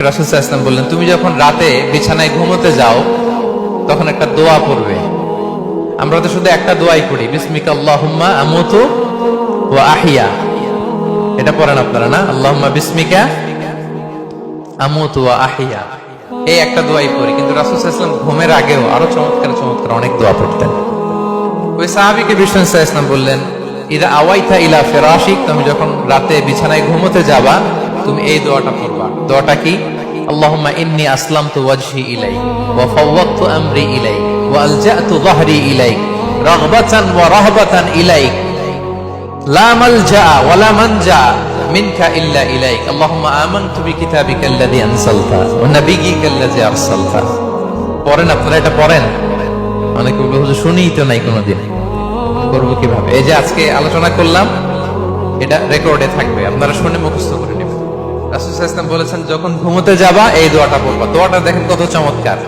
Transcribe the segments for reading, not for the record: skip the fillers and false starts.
রাসূল সাল্লাল্লাহু আলাইহি ওয়াসাল্লাম বললেন, তুমি যখন রাতে বিছানায় ঘুমোতে যাও তখন একটা দোয়া পড়বে। আমরা তো শুধু একটা দোয়াই পড়ি, বিসমিকা আল্লাহুম্মা আমুতু ওয়া আহইয়া। এটা পড়েন আপনারা না? আল্লাহুম্মা বিসমিকা আমুতু ওয়া আহইয়া, এই একটা দোয়াই পড়ি। কিন্তু রাসূল সাল্লাল্লাহু আলাইহি ওয়াসাল্লাম ঘুমের আগেও আরো চমৎকার চমৎকার অনেক দোয়া পড়তেন। ওই সাহাবীকে বিষ্ণু সাল্লাল্লাহু আলাইহি ওয়াসাল্লাম বললেন, ইদা আওয়াইতা ইলা ফিরাশিক, তুমি যখন রাতে বিছানায় ঘুমোতে যাবা তুমি এই দোয়াটা পড়বা। দোয়াটা কি? আল্লাহুম্মা ইন্নী আসলামতু ওয়াজহি ইলাইক ওয়া ফাওয়াদতু আমরি ইলাইক ওয়া আলজাতু যহরি ইলাইক রাগবাতান ওয়া রাহবাতান ইলাইক লা মালজা ওয়া লা মানজা মিনকা ইল্লা ইলাইক আল্লাহুম্মা আমানতু বিকিতাবিকাল্লাযী আনসালতা ওয়া নাবিয়্যিকাল্লাযী আরসালতা। পড়েন আপনারা, এটা পড়েন। অনেকে বলবে হুজুর শুনিই তো নাই কোনোদিন, করবো কিভাবে? এই যে আজকে আলোচনা করলাম, এটা রেকর্ডে থাকবে, আপনারা শুনে মুখস্থ করে নেবেন। রাসূল সাল্লাল্লাহু আলাইহি ওয়াসাল্লাম বলেছেন, যখন ঘুমোতে যাবা এই দোয়াটা পড়বা। দোয়াটা দেখেন কত চমৎকার,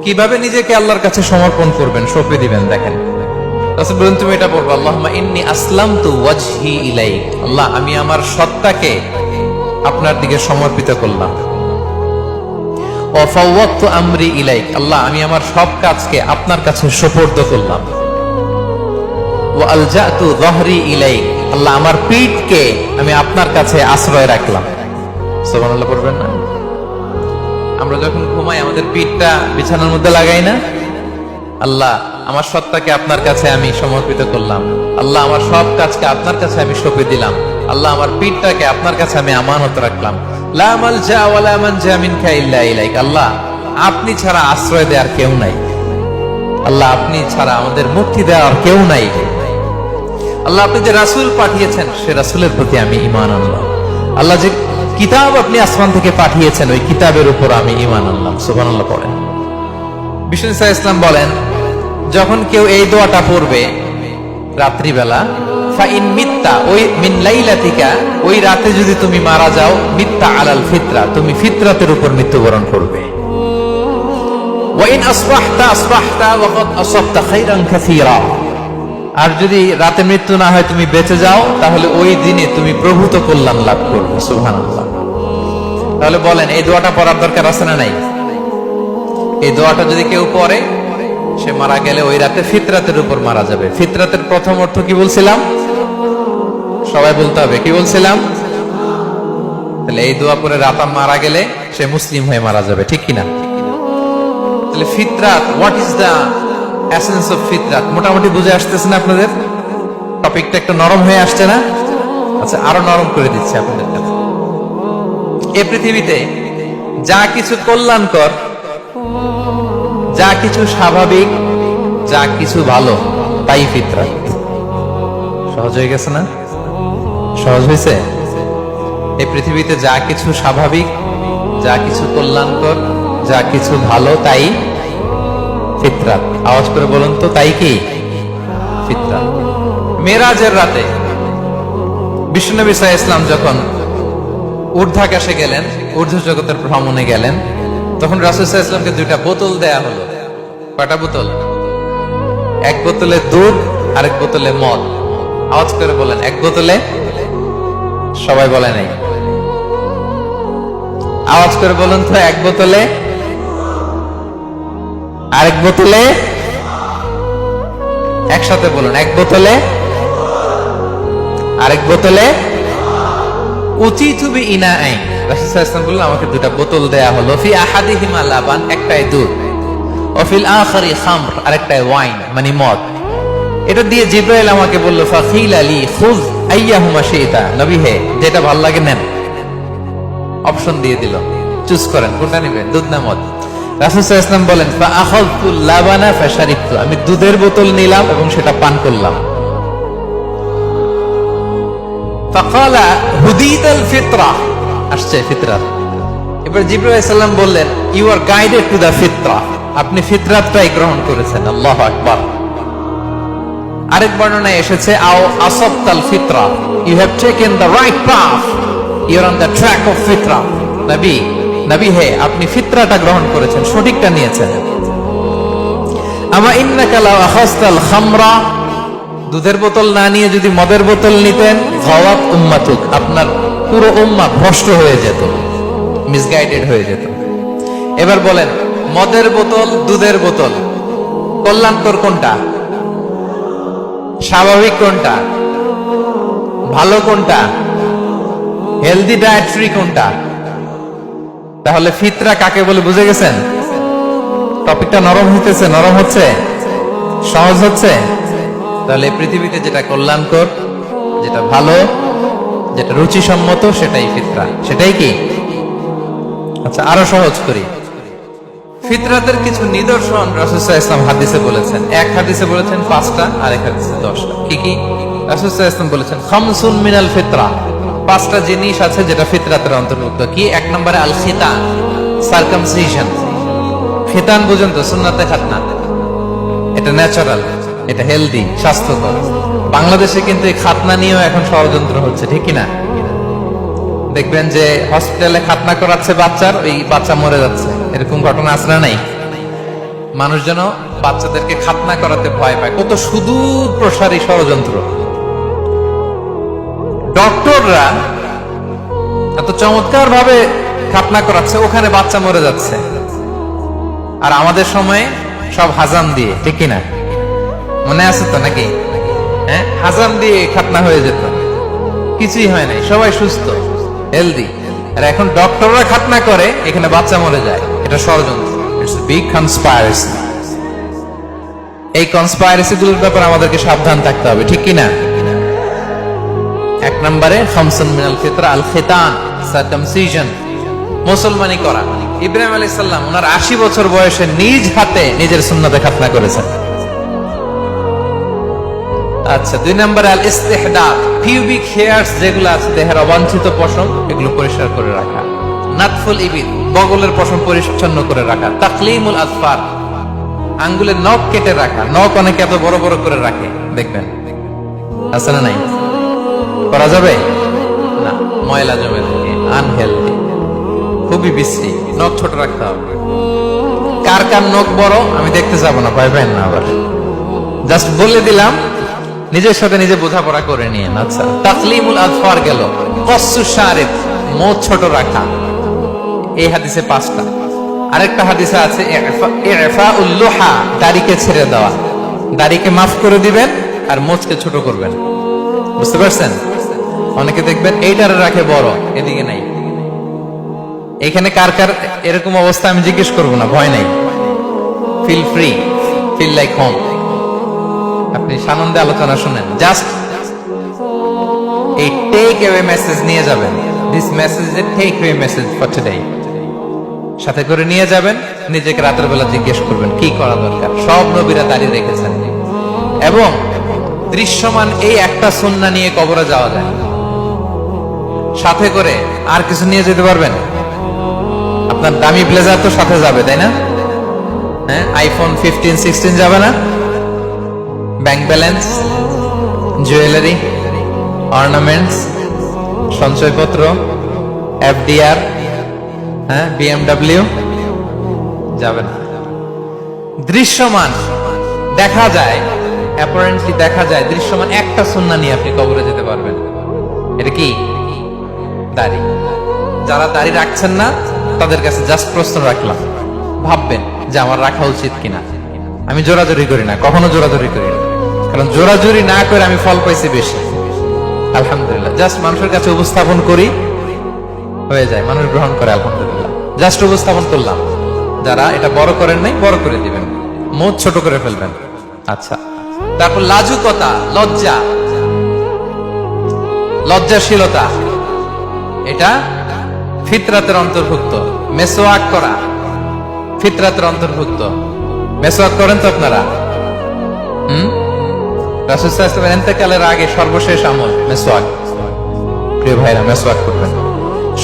কিভাবে নিজেকে আল্লাহর কাছে সমর্পণ করবেন, সঁপে দিবেন। দেখেন রাসূল বলেন, তুমি এটা পড়বা, আল্লাহুম্মা ইন্নী আসলামতু ওয়াজহি ইলাইক, আল্লাহ আমি আমার সত্তাকে আপনার দিকে সমর্পিত করলাম। ওয়া ফাওয়াদতু আমরি ইলাইক, আল্লাহ আমি আমার সব কাজকে আপনার কাছে সুপর্দ করলাম। ওয়া আলজাতু যহরি ইলাইক, আল্লাহ আমার পিঠকে আমি আপনার কাছে আশ্রয় রাখলাম। সুবহানাল্লাহ পড়বেন না? আমরা যখন ঘুমাই আমাদের পিঠটা বিছানার মধ্যে লাগাই না? আল্লাহ আমার সত্তাকে আপনার কাছে আমি সমর্পিত করলাম, আল্লাহ আমার সব কাজকে আপনার কাছে আমি সঁপে দিলাম, আল্লাহ আমার পিঠটাকে আপনার কাছে আমি আমানত রাখলাম। লা মালজা ওয়া লা মানজা মিনকা ইল্লা ইলাইক, আল্লাহ আপনি ছাড়া আশ্রয় দেওয়ার কেউ নাই, আল্লাহ আপনি ছাড়া আমাদের মুক্তি দেওয়ার কেউ নাই। আল্লাহ আপনি যে রাসূল পাঠিয়েছেন সে রাসূলের প্রতি আমি ঈমান আনলাম। আল্লাহ যে কিতাব আপনি আসমান থেকে পাঠিয়েছেন ওই কিতাবের উপর আমি ঈমান আনলাম। সুবহানাল্লাহ পড়েন। বিষ্ণু সাল্লাল্লাহু আলাইহি ওয়াসাল্লাম বলেন, যখন কেউ এই দোয়াটা পড়বে রাত্রিবেলা, ফাইন মিত্তা, ওই মিন লাইলাতিকা, ওই রাতে যদি তুমি মারা যাও, মিত্তা আলাল ফিতরা, তুমি ফিতরাতের উপর মৃত্যুবরণ করবে। ওয়া ইন আসবাহতা আসবাহতা ওয়া ক্বাদ আসাবতা খাইরান কাসীরা, আর যদি রাতে মৃত্যু না হয় তুমি বেঁচে যাও, তাহলে ওই দিনে তুমি প্রভূত কল্যাণ লাভ করবে। সুবহানাল্লাহ। তাহলে বলেন এই দোয়াটা পড়ার দরকার আছে না নাই? এই দোয়াটা যদি কেউ পড়ে সে মারা গেলে ওই রাতে ফিতরাতের উপর মারা যাবে। ফিতরাতের প্রথম অর্থ কি বলছিলাম? সবাই বলতে হবে, কি বলছিলাম? তাহলে এই দোয়া পড়ে রাতে মারা গেলে সে মুসলিম হয়ে মারা যাবে, ঠিক কিনা? তাহলে ফিতরাত, what is the essence of ফিতরাত, মোটামুটি বুঝে আসতেছে না আপনাদের? টপিকটা একটু নরম হয়ে আসছে না? আচ্ছা, আরো নরম করে দিচ্ছি আপনাদের কাছে। এই পৃথিবীতে যা কিছু কল্যাণকর, যা কিছু স্বাভাবিক, যা কিছু ভালো, তাই ফিতরাত। সহজ হয়ে গেছে না? সহজ হয়েছে? এই পৃথিবীতে যা কিছু স্বাভাবিক, যা কিছু কল্যাণকর, যা কিছু ভালো, তাই ফিতরাত। আওয়াজ করে বলুন তো, তাই কি? ফিতরাত। মেরাজের রাতে বিশ্বনবী সাল্লাল্লাহু আলাইহি ওয়াসাল্লাম যখন ঊর্ধ্বাকাশে গেলেন, ঊর্ধ্ব জগতের ভ্রমণে গেলেন, তখন রাসূল সাল্লাল্লাহু আলাইহি ওয়াসাল্লামকে দুইটা বোতল দেয়া হলো। কয়টা বোতল? এক বোতলে দুধ, আরেক বোতলে মদ। আওয়াজ করে বলেন, এক বোতলে, সবাই বলে নাই, আওয়াজ করে বলুন তো, এক বোতলে, আরেক বোতলে, একসাথে বলুন, এক বোতলে, আরেক বোতলে, উচিতু বিইনাআইন। রাসূল সাল্লাল্লাহু আলাইহি ওয়াসাল্লাম বললেন, আমাকে দুটো বোতল দেয়া হলো, ফি আহাদিহিমা লাবান, একটাই দুধ, ওয়া ফিল আখিরি খামর, আরেকটাই ওয়াইন মানে মদ। এটা দিয়ে জিবরাইল আমাকে বলল, ফাকিলা লি খুয আইয়াহুমা শিতা, নবী হে যেটা ভালো লাগে নেন। অপশন দিয়ে দিল, চুজ করেন কোনটা নেবেন, দুধ না মদ। রাসূল সাল্লাল্লাহু আলাইহি ওয়াসাল্লাম বলেন, ফা আখাযতুল লাবানা ফাশারিবতু, আমি দুধের বোতল নিলাম এবং সেটা পান করলাম। ফাকালা হুদিতাল ফিতরা, আসছে ফিতরাত। এবার জিবরাইল আলাইহিস সালাম বললেন, you are guided to the ফিতরা, আপনি ফিতরাতটাই গ্রহণ করেছেন। আল্লাহু আকবার। আরেক বর্ণনায় এসেছে, আও আসাবতাল ফিতরা, you have taken the right path, you are on the track of ফিতরা। নবী, নবী হে আপনি ফিতরাটা গ্রহণ করেছেন, সঠিকটা নিয়েছেন। আমা ইন্নাকা লাও আখাযতাল খামরা, দুধের বোতল না নিয়ে যদি মদের বোতল নিতেন, গাওয়াত উম্মাতুক, আপনার পুরো উম্মাহ ভ্রষ্ট হয়ে যেত। মিসগাইডেড হয়ে যেত। এবার বলেন, মদের বোতল, দুধের বোতল, কল্যাণকর কোনটা? স্বাভাবিক কোনটা? ভালো কোনটা? হেলদি ডায়েটরি কোনটা? তাহলে ফিতরা কাকে বলে বুঝে গেছেন? টপিকটা নরম হইতেছে, নরম হচ্ছে, সহজ হচ্ছে। তাহলে পৃথিবীতে যেটা কল্যাণকর, যেটা ভালো, যেটা রুচিসম্মত, সেটাই ফিতরা। সেটাই কি? আচ্ছা, আরো সহজ করি। ফিতরাতের কিছু নিদর্শন রাসূল সাল্লাল্লাহু আলাইহি ওয়াসাল্লাম হাদিসে বলেছেন। এক হাদিসে বলেছেন 5টা, আর এক হাদিসে 10টা। কি কি? রাসূল সাল্লাল্লাহু আলাইহি ওয়াসাল্লাম বলেছেন খামসুন মিনাল ফিতরা, 5টা জিনিস আছে যেটা ফিতরাতের অন্তর্ভুক্ত। কি? এক নম্বরে আল খিতান, সার্কামসিশন। খিতান বুঝেন তো? সুন্নাতে খাতনা। এটা ন্যাচারাল, এটা হেলদি, স্বাস্থ্যকর। বাংলাদেশে কিন্তু এই খাতনা নিয়েও এখন ষড়যন্ত্র হচ্ছে, ঠিক কি না? দেখবেন যে হসপিটালে খাতনা করাচ্ছে বাচ্চার, ওই বাচ্চা মরে যাচ্ছে, এরকম ঘটনা আছে না নাই? মানুষ যেন বাচ্চাদেরকে খাতনা করাতে ভয় পায়। কত সুদূর প্রসারী ষড়যন্ত্র। ডক্টররা এত চমৎকার ভাবে খাতনা করাচ্ছে, ওখানে বাচ্চা মরে যাচ্ছে। আর আমাদের সময়ে সব হাজাম দিয়ে, ঠিক কিনা? মনে আছে তো নাকি? হ্যাঁ, হাজাম দিয়ে খাতনা হয়ে যেত, কিছুই হয় নাই, সবাই সুস্থ, হেলদি। আর এখন ডক্টররা খাতনা করে, এখানে বাচ্চা মরে যায়। এটা ষড়যন্ত্র, ইটস এ বিগ কনস্পাইরেসি। এই কনস্পাইরেসি গুলোর ব্যাপারে আমাদেরকে সাবধান থাকতে হবে, ঠিক কিনা? এক নম্বরে খামসুন মিনাল ফিতরা আল খিতান, সার্কামসিশন, মুসলমানি করা। ইব্রাহিম আলাইহিস সালাম ওনার 80 বছর বয়সে নিজ হাতে নিজের সুন্নতে খাতনা করেছেন। আচ্ছা, 2 নম্বরে আল ইস্তিহদাদ, পিউবিক হেয়ারস যেগুলো আছে দেহের অবাঞ্ছিত পশম, এগুলো পরিষ্কার করে রাখা। নাতফুল ইবিদ, বগলের পশম পরিচ্ছন্ন করে রাখা। তাকলিমুল আজফার, আঙ্গুলের নখ কেটে রাখা। নখ অনেকে এত বড় বড় করে রাখে, দেখবেন আছে না নাই? করা যাবে না, ময়লা জমে থাকে, আনহেলদি, খুবই বিশ্রী। নখ ছোট রাখতে হবে। কার কার নখ বড় আমি দেখতে যাব না, ভয় পাই না। আবার জাস্ট বলে দিলাম, নিজের সাথে নিজে বোঝাপড়া করে নিয়ে। আচ্ছা, তাকলিমুল আজফার গেল। কসসু শারিব, মোচ ছোট রাখা। এই হাদিসে 5টা। আরেকটা হাদিসে আছে ইফাউল লুহা, দাড়িকে ছেড়ে দেওয়া। দাড়িকে মাফ করে দিবেন আর মোচকে ছোট করবেন। বুঝতে পারছেন? অনেকে দেখবেন এইটারে রাখে বড়, এদিকে নাই। এখানে কার কার এরকম অবস্থা আমি জিজ্ঞেস করবো না, ভয় নাই। Feel free, feel like home. আপনি সানন্দে আলোচনা শুনেন। জাস্ট এই টেক অ্যাওয়ে মেসেজ নিয়ে যাবেন। This message is a take away message for today. সাথে করে নিয়ে যাবেন, নিজেকে রাতের বেলা জিজ্ঞেস করবেন কি করা দরকার। সব নবীরা দাঁড়িয়ে রেখেছেন, এবং দৃশ্যমান এই একটা সুন্নাহ নিয়ে কবরে যাওয়া যায়। সাথে করে আর কিছু নিয়ে যেতে পারবেন? আপনার দামি ব্লেজার তো সাথে যাবে, তাই না? হ্যাঁ, আইফোন 15, 16 যাবে না? ব্যাংক ব্যালেন্স, জুয়েলারি, অর্নামেন্টস, সঞ্চয়পত্র, এফডিআর, হ্যাঁ, বিএমডব্লিউ যাবে না। দৃশ্যমান দেখা যায়, অ্যাপারেন্টলি দেখা যায়, দৃশ্যমান একটা সুন্নাহ নিয়ে আপনি কবরে যেতে পারবেন। এটা কি? দাড়ি। যারা দাড়ি রাখছেন না তাদের কাছে জাস্ট প্রশ্ন রাখলাম, ভাববেন যে আমার রাখা উচিত কিনা। আমি জোরাজুরি করি না, কখনো জোরাজুরি করি না, কারণ জোরাজুরি না করে আমি ফল পাইছি বেশি, আলহামদুলিল্লাহ। জাস্ট মানুষের কাছে উপস্থাপন করি, হয়ে যায়, মানুষ গ্রহণ করে, আলহামদুলিল্লাহ। জাস্ট উপস্থাপন করলাম। যারা এটা বড় করেন নাই, বড় করে দিবেন, মুখ ছোট করে ফেলবেন। আচ্ছা, তারপর লাজুকতা, লজ্জা, লজ্জাশীলতা, এটা ফিতরাতের অন্তর্ভুক্ত। মেসওয়াক করা ফিতরাতের অন্তর্ভুক্ত। মেসওয়াক করেন তো আপনারা? রাসূল সাল্লাল্লাহু আলাইহি ওয়াসাল্লাম ইন্তেকালের আগে সর্বশেষ আমল মেসওয়াক। প্রিয় ভাইরা, মেসওয়াক করবেন।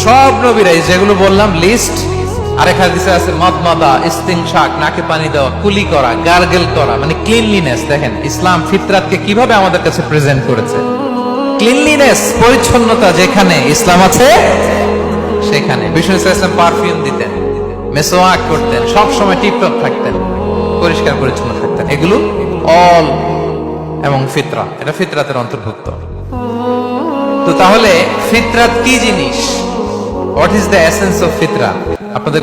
সব নবীরাই যেগুলো বললাম লিস্ট, আরেক হাদিসে আছে মাদমাদা, ইস্তিনশাক, নাকে পানি দেওয়া, কুলি করা, গার্গেল করা, মানে ক্লিনলিনেস। দেখেন ইসলাম ফিতরাতকে কিভাবে আমাদের কাছে প্রেজেন্ট করেছে। ক্লিনলিনেস, পরিচ্ছন্নতা যেখানে ইসলাম আছে সেখানে। বিষ্ণু ইসলাম পারফিউম দিতেন, মেসওয়াক করতেন, সব সময় টিপটপ থাকতেন, পরিষ্কার পরিচ্ছন্ন থাকতেন। এগুলো অল এবং ফিতরা, এটা ফিতরাতের অন্তর্ভুক্ত। তো তাহলে ফিতরাত কি জিনিস? What is the essence of ফিতরা? আপনাদের